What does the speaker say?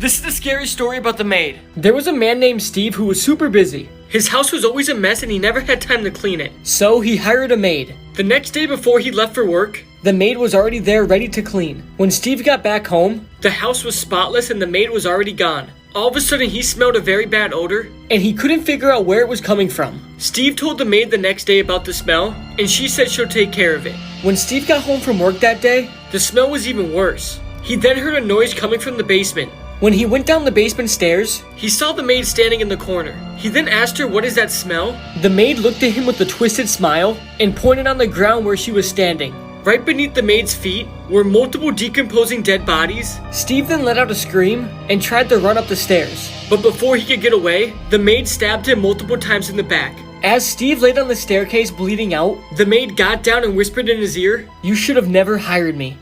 This is the scary story about the maid. There was a man named Steve who was super busy. His house was always a mess and he never had time to clean it. So he hired a maid. The next day before he left for work, the maid was already there ready to clean. When Steve got back home, the house was spotless and the maid was already gone. All of a sudden he smelled a very bad odor, and he couldn't figure out where it was coming from. Steve told the maid the next day about the smell, and she said she'll take care of it. When Steve got home from work that day, the smell was even worse. He then heard a noise coming from the basement. When he went down the basement stairs, he saw the maid standing in the corner. He then asked her, "What is that smell?" The maid looked at him with a twisted smile and pointed on the ground where she was standing. Right beneath the maid's feet were multiple decomposing dead bodies. Steve then let out a scream and tried to run up the stairs. But before he could get away, the maid stabbed him multiple times in the back. As Steve laid on the staircase bleeding out, the maid got down and whispered in his ear, "You should have never hired me."